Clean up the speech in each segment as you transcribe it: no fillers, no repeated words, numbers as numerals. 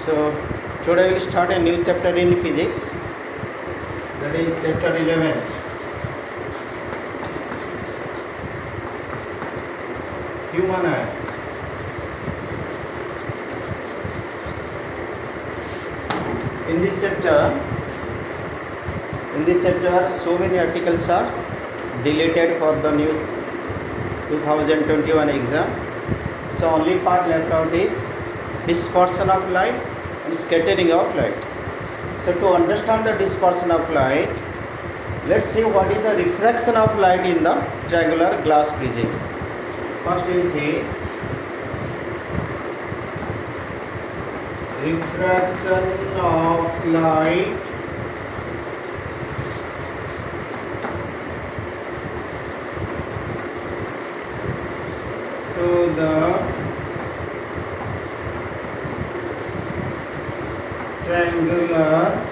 So today we will start a new chapter in physics, that is chapter 11. Humanoid. In this chapter, so many articles are deleted for the new 2021 exam. So only part left out is dispersion of light and scattering of light. So to understand the dispersion of light, let's see what is the refraction of light in the triangular glass prism. First we see refraction of light to the triangular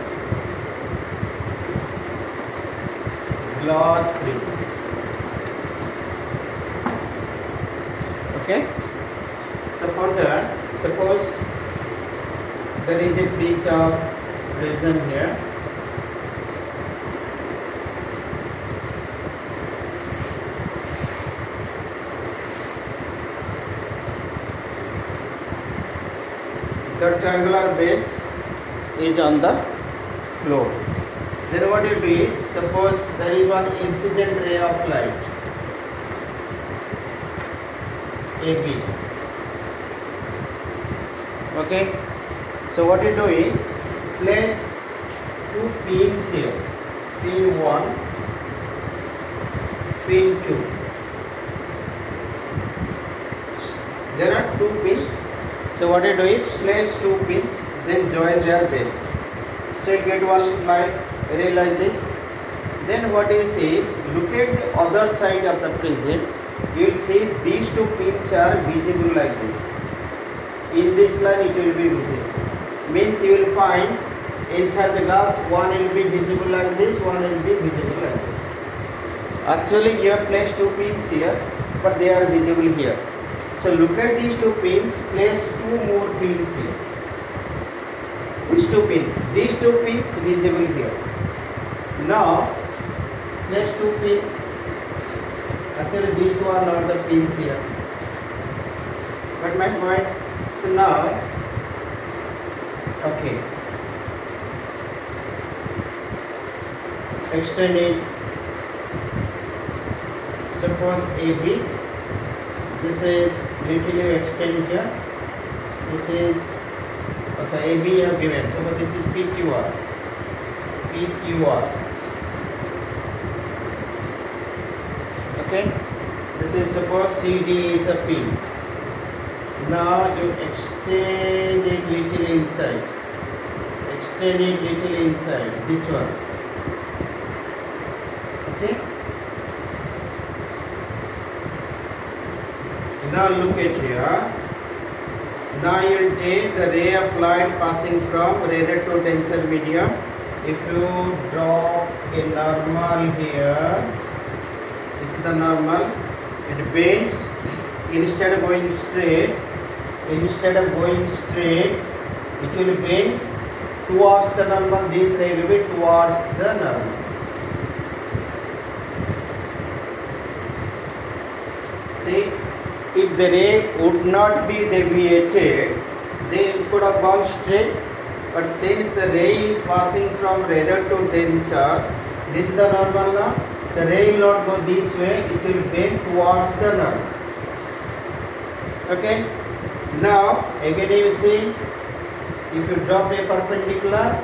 glass prism. Okay, so for that, suppose there is a piece of prism here. The triangular base is on the floor. Then what you do is, suppose there is one incident ray of light, AB. Okay, so what you do is place two pins here, pin 1, pin 2. There are two pins. So what you do is place two pins, then join their base. So you get one light ray like this. Then what you see is, look at the other side of the prism. You will see these two pins are visible like this. In this line it will be visible. Means you will find inside the glass one will be visible like this, one will be visible like this. Actually you have placed two pins here, but they are visible here. So look at these two pins, place two more pins here. Which two pins? These two pins visible here. Now place two pins. Actually these two are not the pins here. But my point, so now, okay, extend it. Suppose AB. This is little extend here. This is AB you have given. So this is PQR. PQR. Okay. This is, suppose CD is the pin. Now you extend it little inside. Extend it little inside. This one. Okay. Now look at here. Now you will take the ray of light passing from radar to denser medium. If you draw a normal here, this is the normal. It bends. Instead of going straight, it will bend towards the normal. This ray will be towards the normal. See, if the ray would not be deviated, then it could have gone straight. But since the ray is passing from radar to denser, this is the normal now. The ray will not go this way, it will bend towards the normal. Okay. Now again you see, if you drop a perpendicular,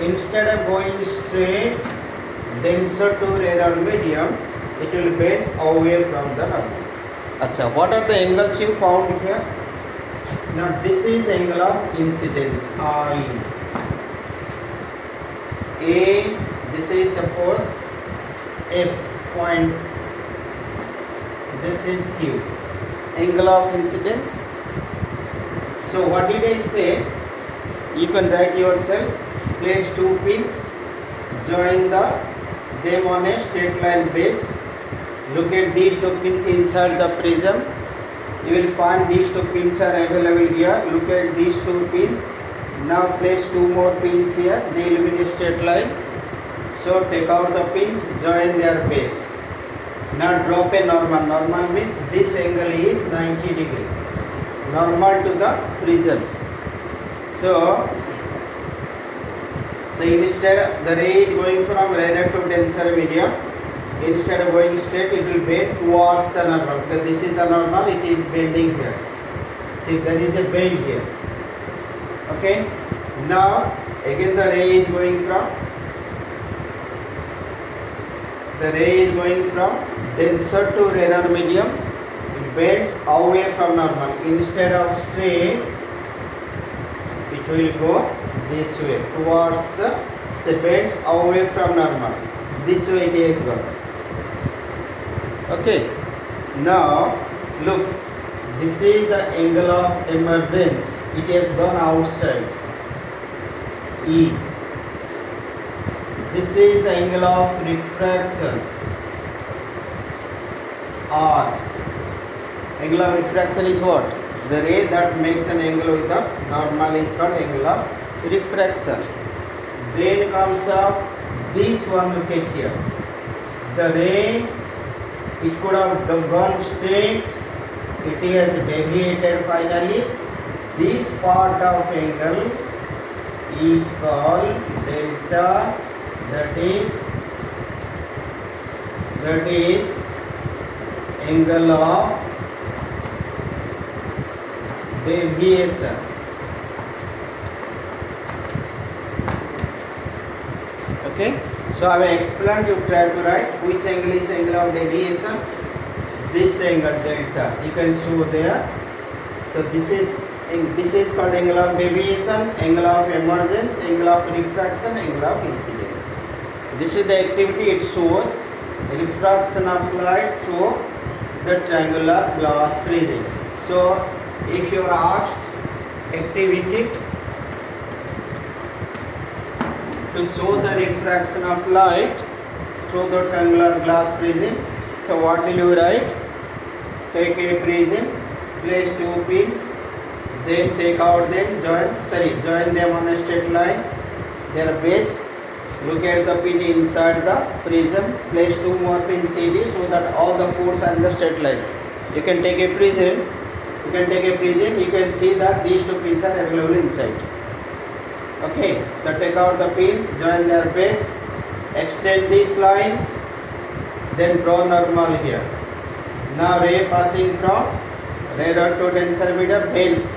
instead of going straight denser to radar medium, it will bend away from the normal. Acha, what are the angles you found here? Now this is angle of incidence, I. A, this is suppose F point, this is Q. Angle of incidence. So what did I say? You can write yourself. Place two pins, join them on a straight line base. Look at these two pins inside the prism. You will find these two pins are available here. Look at these two pins. Now place two more pins here. They will be a straight line. So take out the pins, join their base. Now drop a normal. Normal means this angle is 90 degree. Normal to the prism. So instead the ray is going from radar to denser medium. Instead of going straight, it will bend towards the normal. Because this is the normal, it is bending here. See, there is a bend here. Okay. Now again the ray is going from denser to radar medium. It bends away from normal. Instead of straight, it will go this way towards the, bends away from normal. This way it is gone. Okay. Now look, this is the angle of emergence. It has gone outside. E. This is the angle of refraction. R. Angle of refraction is what? The ray that makes an angle with the normal is called angle of refraction. Then comes up this one, look at here. The ray, it could have gone straight. It has deviated finally. This part of angle is called delta. That is angle of deviation. Okay. So I will explain. You try to write which angle is angle of deviation. This angle delta. You can show there. So this is called angle of deviation, angle of emergence, angle of refraction, angle of incidence. This is the activity. It shows refraction of light through the triangular glass prism. So if you are asked activity to show the refraction of light through the triangular glass prism, so what will you write? Take a prism, place two pins, then take out them, join them on a straight line, their base. Look at the pin inside the prism, place two more pins CD so that all the force are in the straight line. You can take a prism, you can see that these two pins are available inside. Okay, so take out the pins, join their base, extend this line, then draw normal here. Now ray passing from radar to denser medium bends.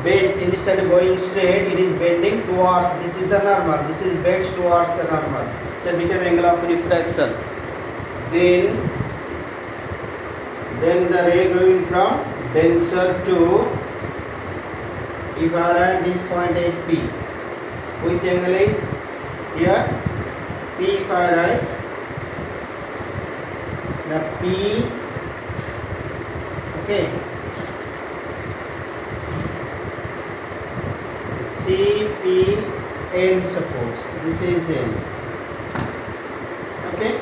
Instead of going straight, it is bending towards. This is the normal. This is bends towards the normal. So it become angle of refraction. Then the ray going from denser to, if I write this point as P, which angle is here? P. If I write the P, okay, CP N, suppose this is N. Okay,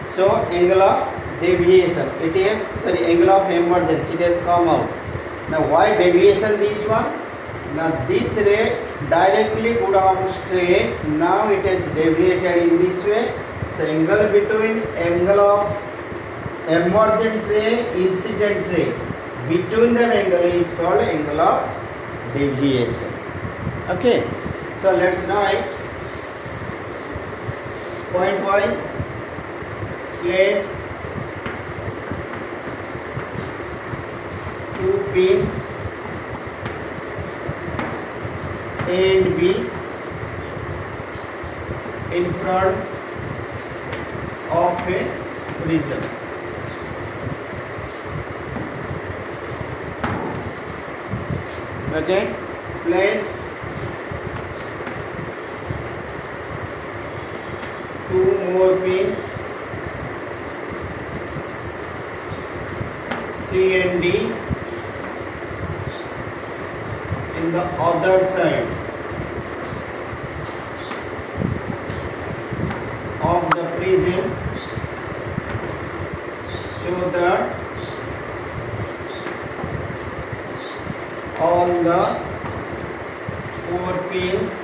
so angle of deviation, it is angle of emergence, it has come out. Now why deviation this one? Now this ray directly put on straight, now it has deviated in this way. So angle between angle of emergent ray, incident ray, between them angle is called angle of deviation. Okay, so let's write point wise. Place two pins A and B in front of a prism. Okay, place two more pins C and D in the other side of the prism so that on the 4 pins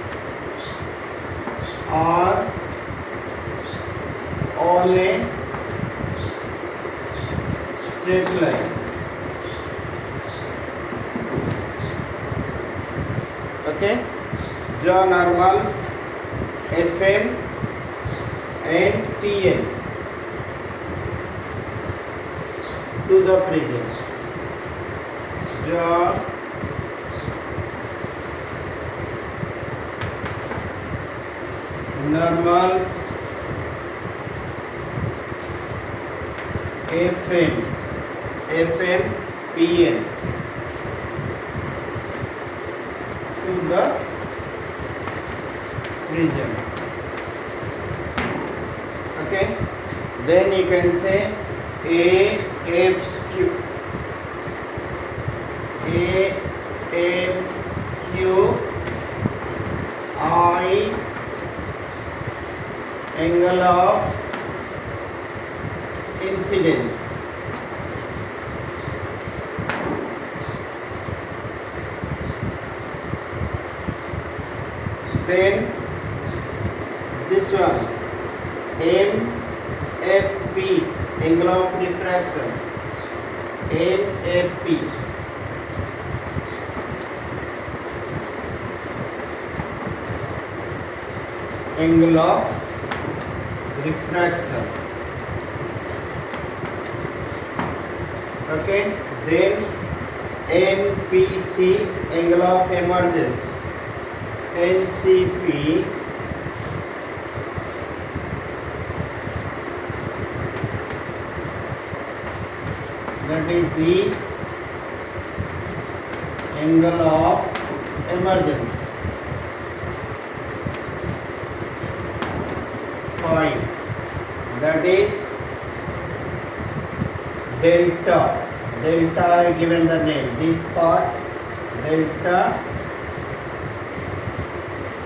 are on a straight line. Okay, draw normals FM and PN to the prism. Draw normals FM PN to the prism. Okay, then you can say AFQ I angle of incidence. Then this one MFP angle of refraction. MFP angle of refraction. Okay, then NPC angle of emergence. NCP that is the angle of emergence. Fine, that is delta. Delta I have given the name. This part delta,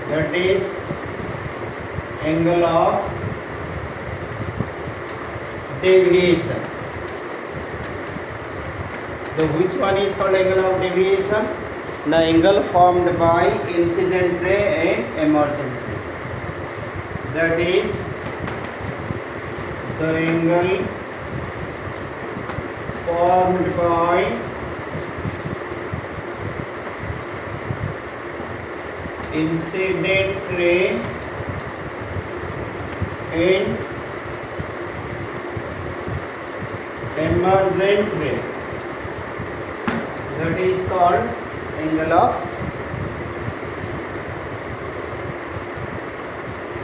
that is angle of deviation. So which one is called angle of deviation? The angle formed by incident ray and emergent ray. That is the angle formed by incident ray and emergent ray. That is called angle of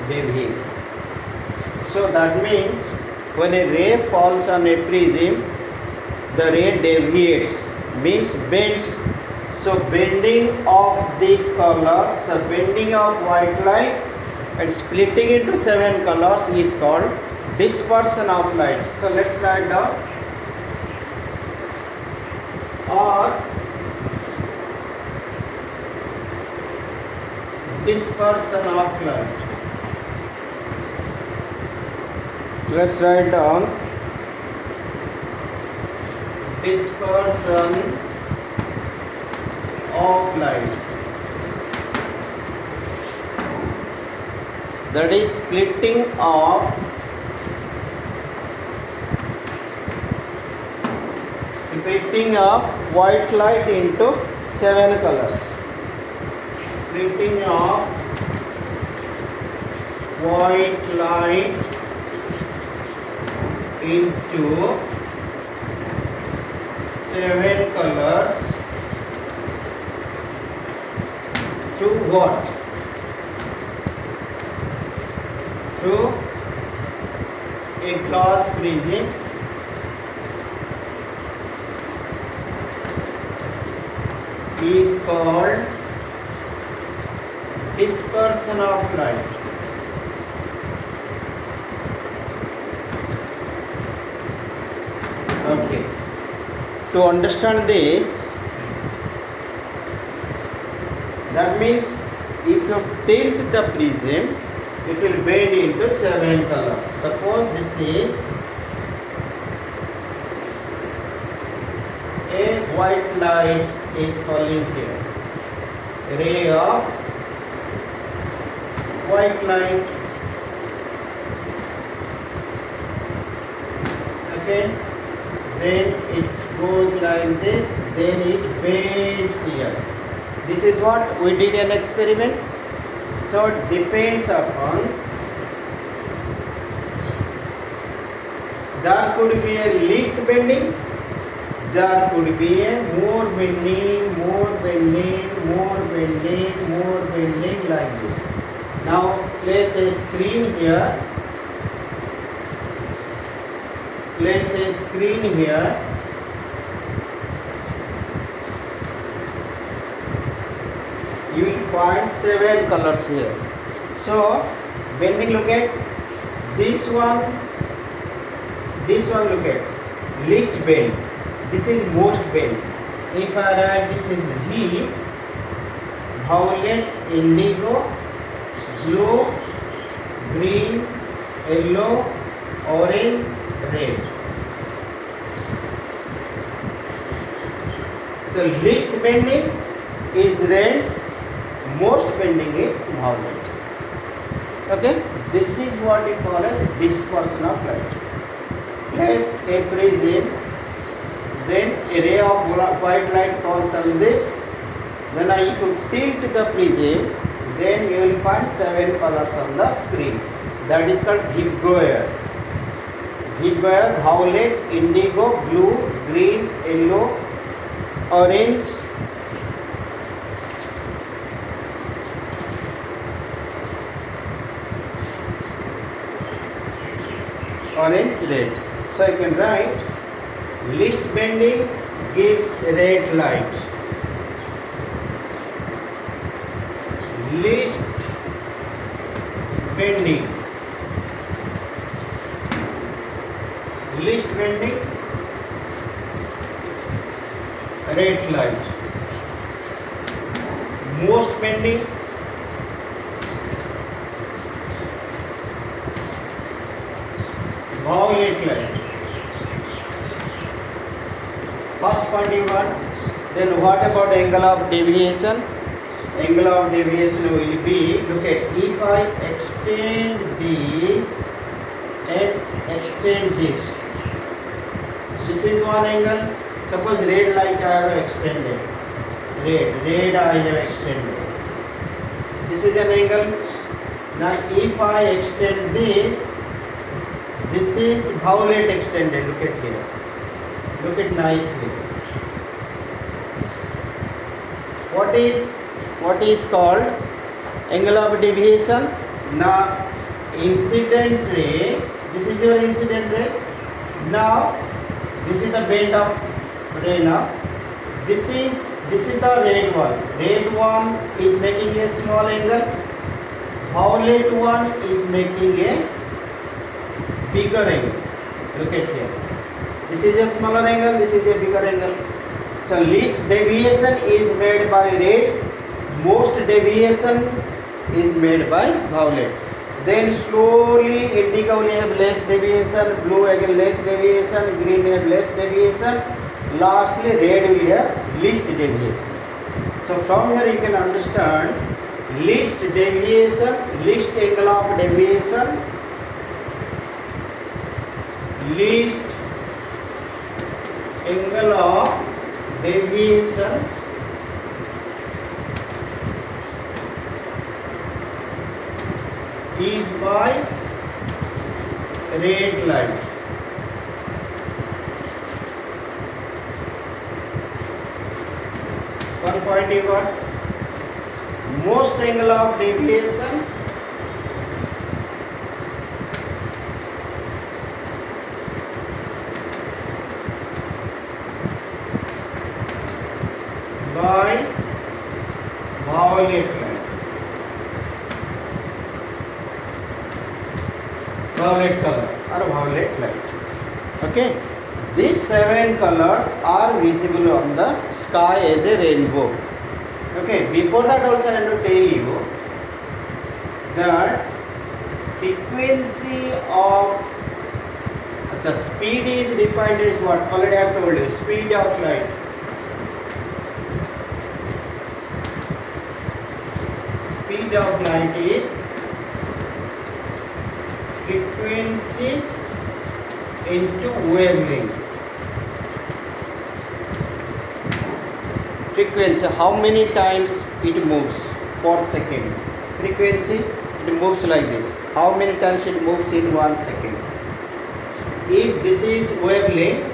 deviation. So that means when a ray falls on a prism, the ray deviates, means bends. So bending of these colors, the bending of white light and splitting into 7 colors is called dispersion of light. So let's write down. Or dispersion of light. Let's write down dispersion of light. That is splitting of white light into 7 colors. Splitting of white light into 7 colors through what? Through a glass prism is called dispersion of light. Okay, to understand this, that means if you tilt the prism, it will bend into 7 colors. Suppose this is a white light is falling here, ray of white light. Okay, then it goes like this, then it bends here. This is what we did an experiment. So it depends upon, there could be a least bending, there could be a more bending, more bending, more bending, more bending, like this. Now place a screen here, place a screen here. You will find 7 colors here. So bending, look at this one, look at least bend, this is most bend. If I write, this is V, violet, indigo, blue, green, yellow, orange, red. So least bending is red, most bending is violet. Okay, this is what we call as dispersion of light. Place a prism, then a ray of white light falls on this. Then if you tilt the prism, then you will find 7 colors on the screen. That is called Gibbsgoyer. Gibbsgoyer, violet, indigo, blue, green, yellow, orange, red. So I can write least bending gives red light, least bending red light, most bending violet light. First point you got. Then what about angle of deviation? Angle of deviation will be, look at, if I extend this and extend this, this is one angle. Suppose red light I have extended, red I have extended, this is an angle. Now if I extend this, this is violet extended, look at here, look at nicely. What is called angle of deviation? Now incident ray, this is your incident ray. Now this is the bend of ray. Now this is the red one. Red one is making a small angle, violet one is making a bigger angle. Look at here, this is a smaller angle, this is a bigger angle. So least deviation is made by red, most deviation is made by violet. Then slowly indigo will have less deviation, blue again less deviation, green have less deviation, lastly red will have least deviation. So from here you can understand least deviation, least angle of deviation, least angle of deviation is by red light. One point you got. Most angle of deviation by violet light, violet color or violet light. Okay, these 7 colors are visible on the sky as a rainbow. Okay, before that also I have to tell you that frequency of speed is defined as what? Already I have told you, speed of light. Speed of light is frequency into wavelength. Frequency, how many times it moves per second. Frequency, it moves like this. How many times it moves in 1 second. If this is wavelength,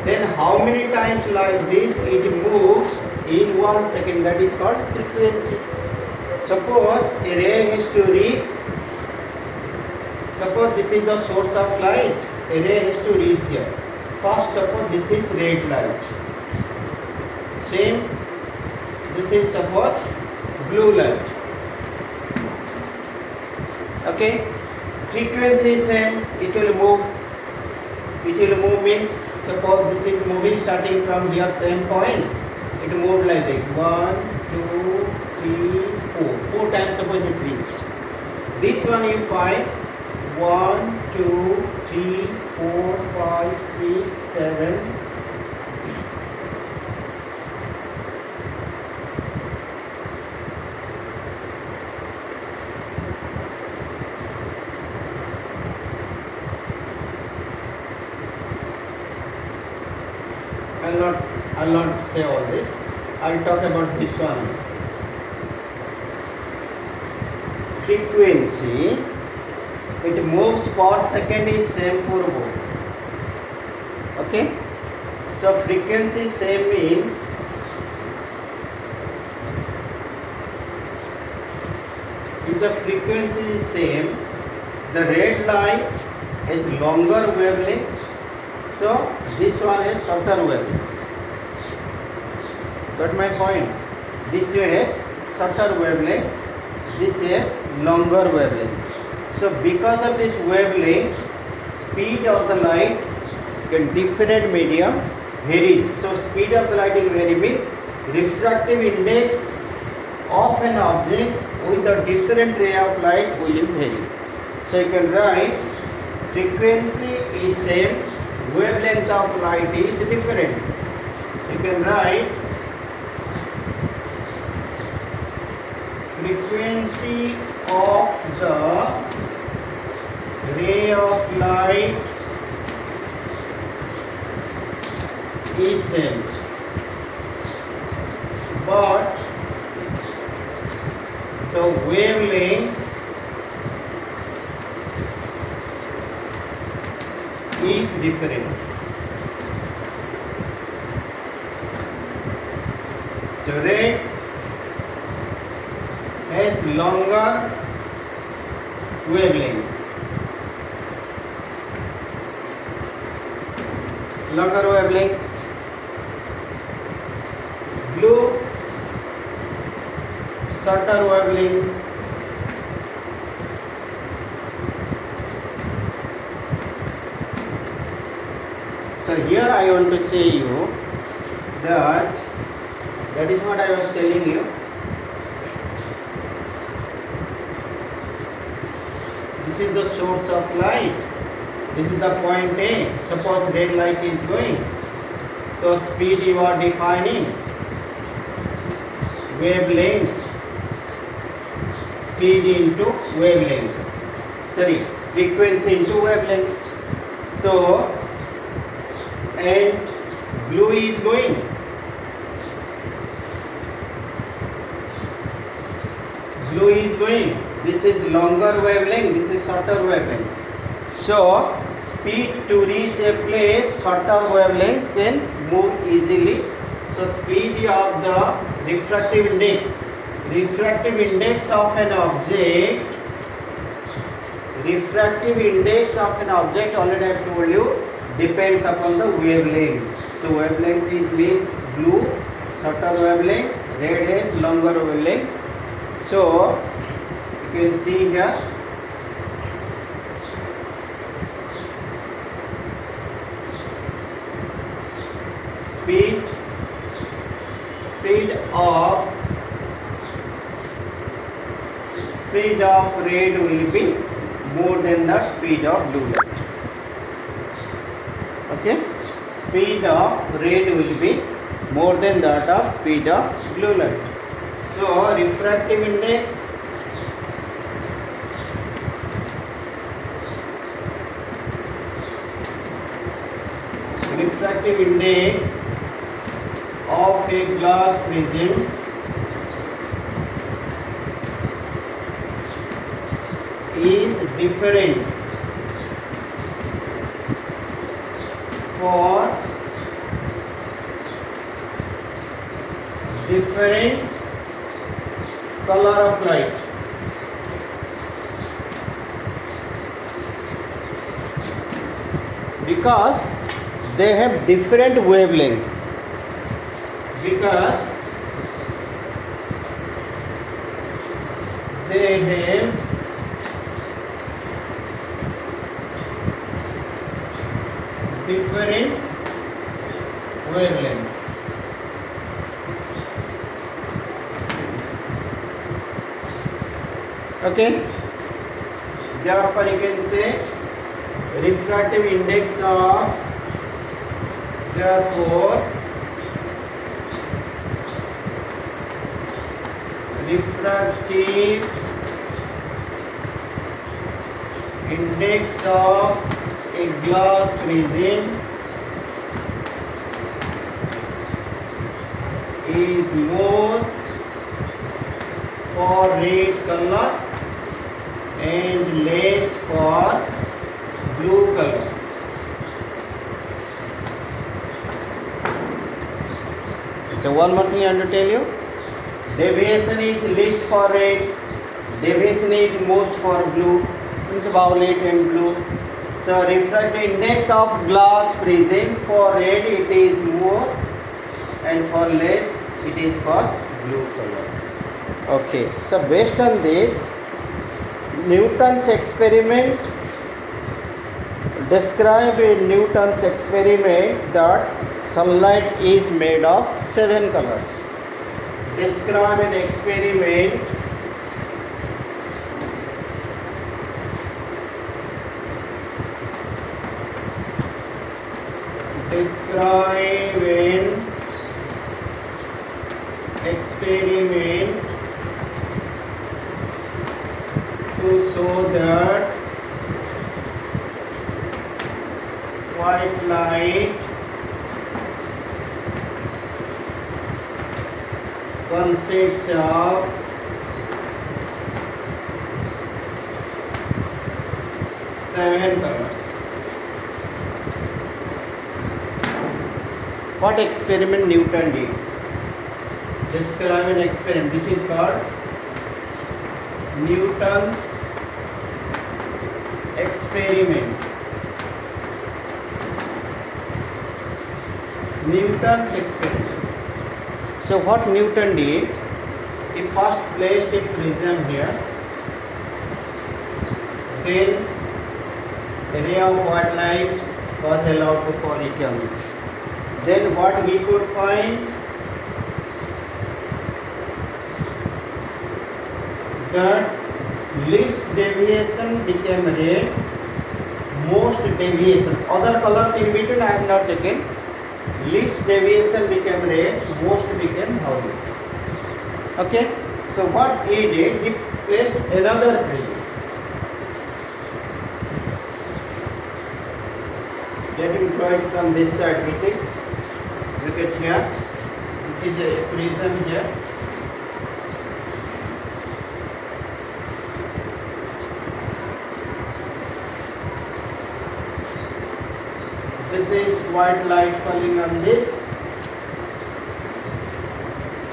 then how many times like this it moves in 1 second, that is called frequency. Suppose a ray has to reach, suppose this is the source of light, a ray has to reach here. First, suppose this is red light. Same, this is suppose blue light. Okay, frequency is same, it will move. It will move means, suppose this is moving starting from here, same point. It moved like this. 1, 2, 3, 4. 4 times suppose it reached. This one you find 1, 2, 3, 4, 5, 6, 7. I'll not say all this. I'll talk about this one. Frequency, it moves per second is same for both. Okay, so frequency same means if the frequency is same, the red light is longer wavelength, so this one is shorter wavelength. Got my point? This is shorter wavelength, this is longer wavelength. So because of this wavelength, speed of the light in different medium varies. So speed of the light will vary means refractive index of an object with a different ray of light will vary. So you can write frequency is same, wavelength of light is different. You can write frequency of the ray of light is same, but the wavelength is different. So red has longer wavelength. Longer wavelength. Blue shorter wavelength. So here I want to say you that is what I was telling you. This is the source of light. This is the point A. Suppose red light is going. So speed you are defining. Wavelength. Speed into wavelength. Sorry, frequency into wavelength. So, and blue is going. Blue is going. This is longer wavelength, this is shorter wavelength. So, speed to reach a place, shorter wavelength can move easily. So, speed of the refractive index of an object, already I have told you, depends upon the wavelength. So, wavelength means blue, shorter wavelength, red is longer wavelength. So, you can see here speed of red will be more than the speed of blue light. Okay, speed of red will be more than that of speed of blue light. So refractive index refractive index of a glass prism is different for different color of light. Because they have different wavelength. Because they have different wavelength. Okay, therefore you can say refractive index of, therefore refractive index of a glass prism is more for red color and less for blue color. So one more thing I want to tell you. Deviation is least for red, deviation is most for blue, means violet and blue. So refractive index of glass prism, for red it is more and for less it is for blue color. Okay, so based on this, Newton's experiment describe in Newton's experiment that sunlight is made of 7 colors. Describe an experiment to show that white light consists of 7 colors. What experiment Newton did? Describe an experiment. This is called Newton's experiment. Newton's experiment. So what Newton did, he first placed a prism here, then a ray of white light was allowed to fall it. Then what he could find, that least deviation became red, most deviation, other colors in between I have not taken, least deviation became red, most became violet. Okay, so what he did, he placed another prism. Let him draw it from this side with it. Look at here, this is a prism here. This is white light falling on this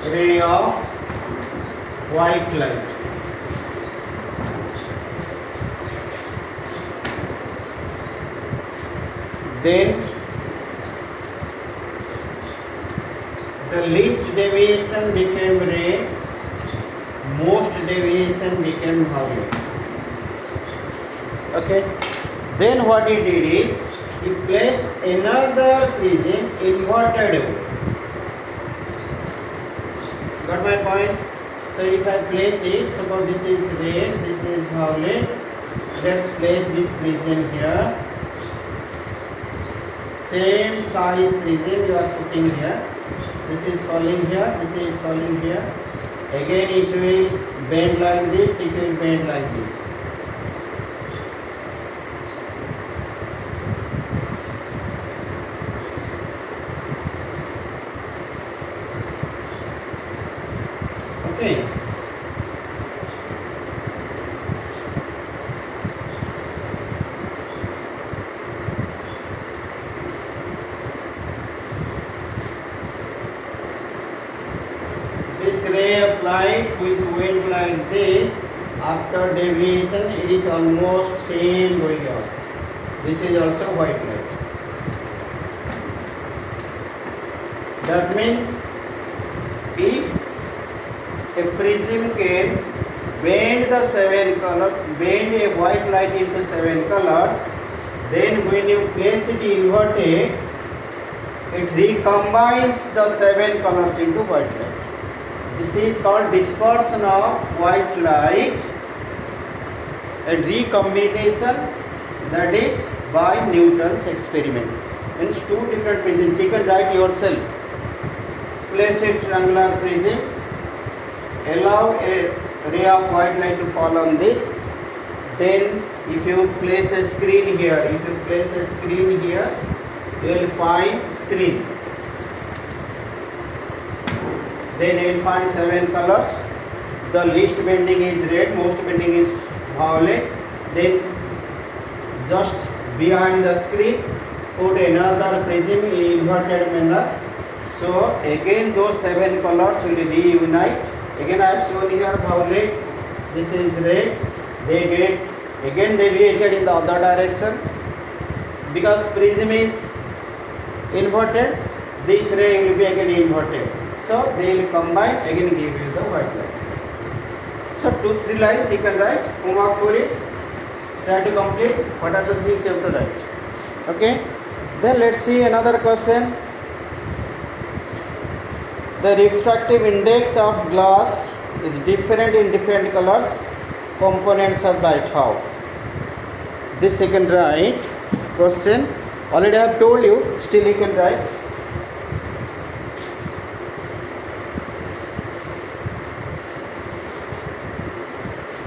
ray of white light. Then the least deviation became red, most deviation became violet. Okay, then what he did is, he placed another prism inverted way. Got my point? So if I place it, suppose this is red, this is violet, let's place this prism here. Same size prism you are putting here. This is falling here, this is falling here. Again it will bend like this, it will bend like this. Okay. This ray of light which went like this, after deviation it is almost same going out. This is also white light. That means if a prism can bend the 7 colors, bend a white light into 7 colors, then when you place it inverted, it recombines the 7 colors into white light. This is called dispersion of white light, a recombination, that is by Newton's experiment. Means two different prisms. You can write yourself. Place a triangular prism, allow a ray of white light to fall on this. Then if you place a screen here, you will find screen. Then you will find 7 colors. The least bending is red, most bending is violet. Then just behind the screen put another prism in inverted manner. So again those 7 colors will reunite. Again I have shown here violet, this is red. They get again deviated in the other direction. Because prism is inverted, this ray will be again inverted. So they will combine, again give you the white light. So 2-3 lines you can write, homework for it. Try to complete. What are the things you have to write? Okay. Then let's see another question. The refractive index of glass is different in different colors. Components of light. How? This you can write. Question. Already I have told you. Still you can write.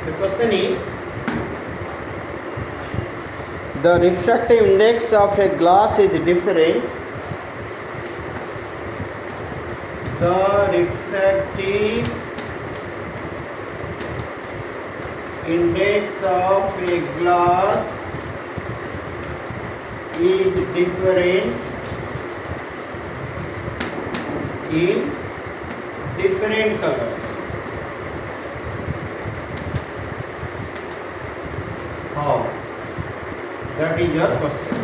The question is, the refractive index of a glass is different. The refractive index of a glass is different in different colors. How? That is your question.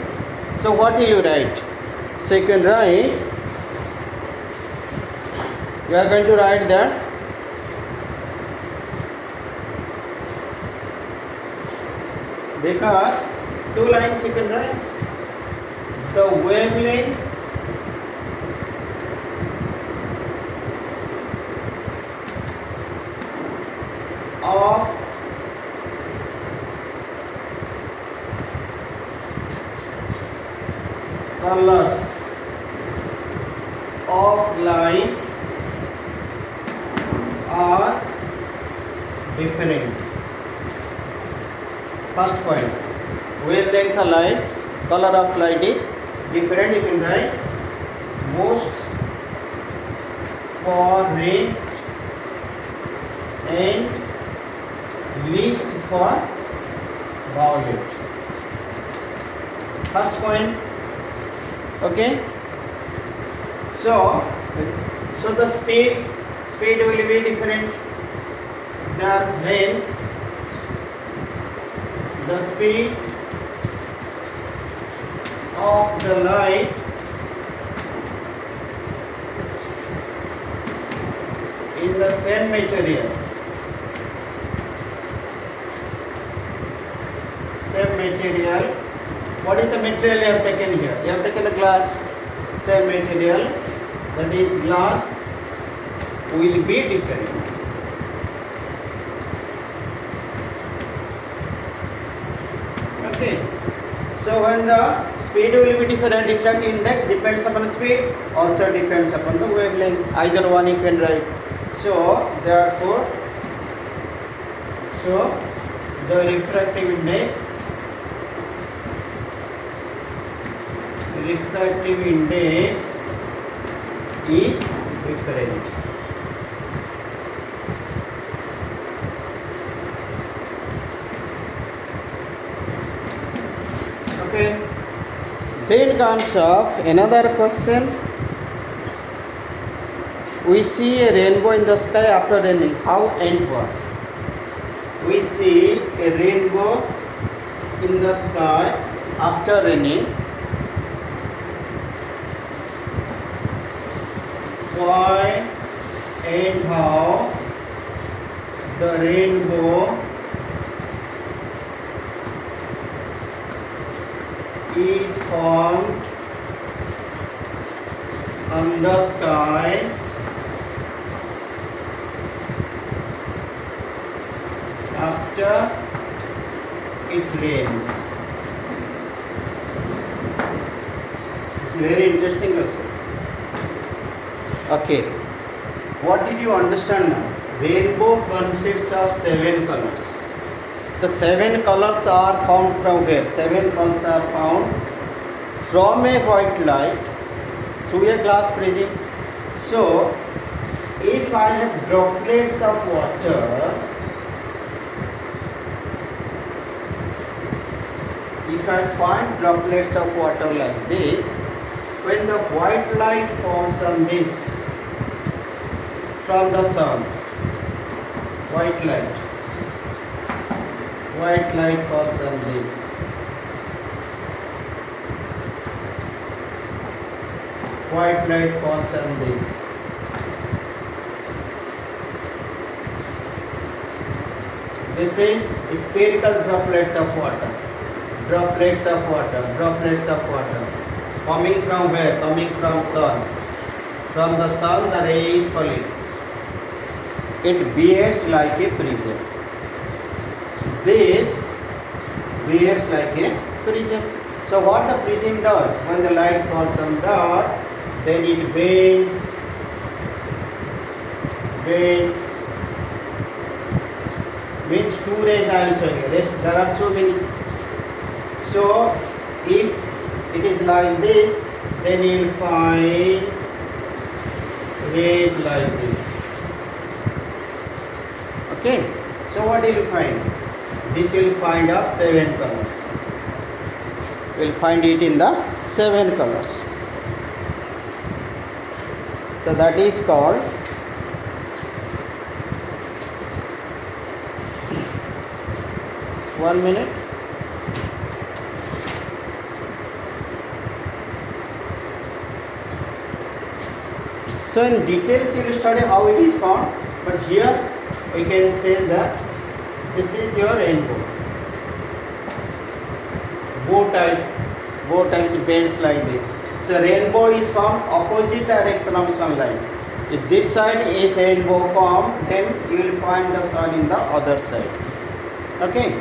So what will you write? So you can write, you are going to write that because 2 lines you can write. The wavelength of colors of light are different. First point, wavelength of light, color of light is different. You can write most for red and least for violet. First point. Okay. So the speed will be different. That means the speed of the light in the same material. What is the material you have taken here? You have taken a glass. Same material, that is glass, will be different. Okay. So when the speed will be different, refractive index depends upon speed, also depends upon the wavelength. Either one you can write. So therefore, the refractive index is different. Then comes up another question. We see a rainbow in the sky after raining. How and what? We see a rainbow in the sky after raining. Why and how the rainbow is formed on the sky after it rains. It's a very interesting question. Okay, what did you understand now? Rainbow consists of 7 colors. The 7 colors are found from where? 7 colors are found from a white light through a glass prism. So, if I have droplets of water, if I find droplets of water like this, when the white light falls on this from the sun, white light falls on this. White light falls on this. This is spherical droplets of water. Droplets of water. Droplets of water. Coming from where? Coming from sun. From the sun the ray is falling. It behaves like a prism. This behaves like a prism. So what the prism does, when the light falls on that, then it bends, means 2 rays I am showing you. There are so many. So if it is like this, then you will find rays like this. Okay, so what will you find? This will find of 7 colors. We will find it in the 7 colors. So that is called one minute. So in details you will study how it is found, but here we can say that this is your rainbow. Bow types bends like this. So rainbow is found opposite direction of sunlight. If this side is rainbow form, then you will find the sun in the other side. Okay.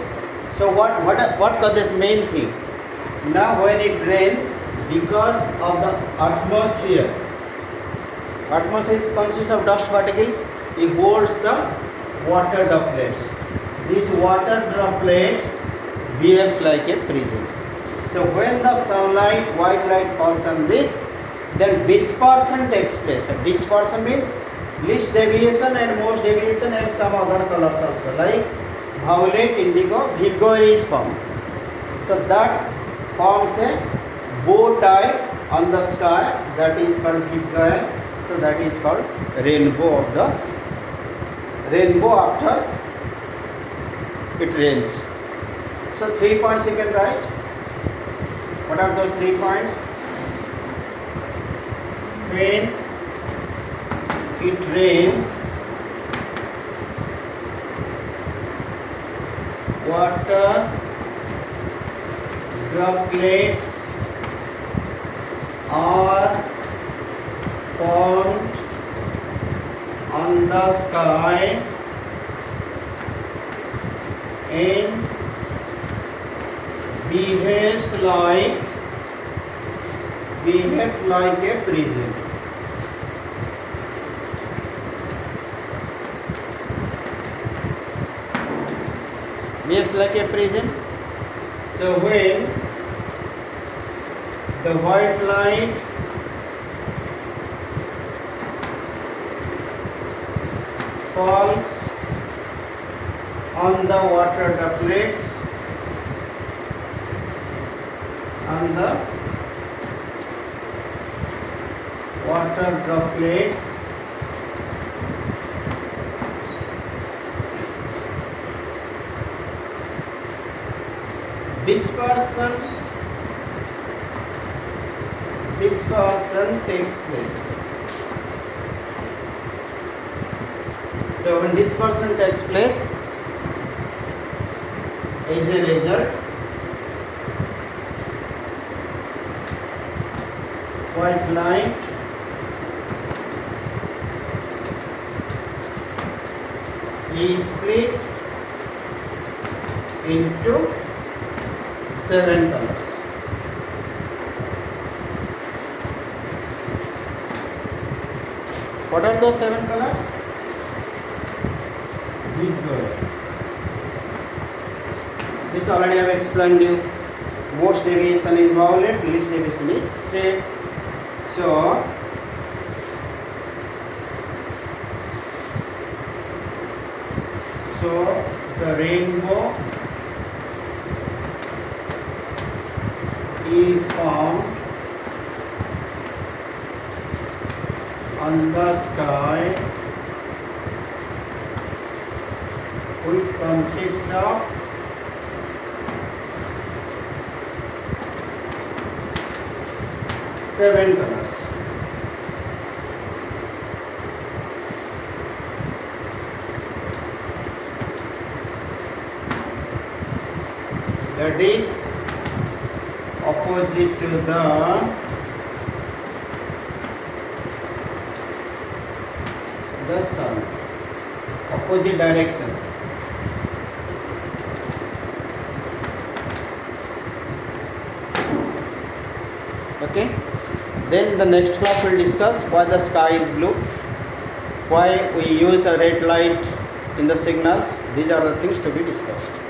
So what causes main thing? Now when it rains, because of the atmosphere consists of dust particles, it holds the water droplets. These water droplets behaves like a prism. So when the sunlight, white light falls on this, then dispersion takes place. Dispersion means least deviation and most deviation and some other colors also, like violet, indigo, vigo is formed. So that forms a bow type on the sky, that is called vigo. So that is called rainbow of the rainbow after it rains. So 3 points you can write. What are those 3 points? When it rains, water droplets are formed on the sky and behaves like a prism. Behaves like a prism. So when the white light falls on the water droplets on the water droplets dispersion takes place. So when dispersion takes place, as a result, white light is split into 7 colors. What are those 7 colors? Deep blue. This already I have explained you. Most deviation is violet, least deviation is red. So the rainbow is found on the sky, which consists of seven colors. That is opposite to the sun, opposite direction. Okay, then the next class will discuss why the sky is blue, why we use the red light in the signals. These are the things to be discussed.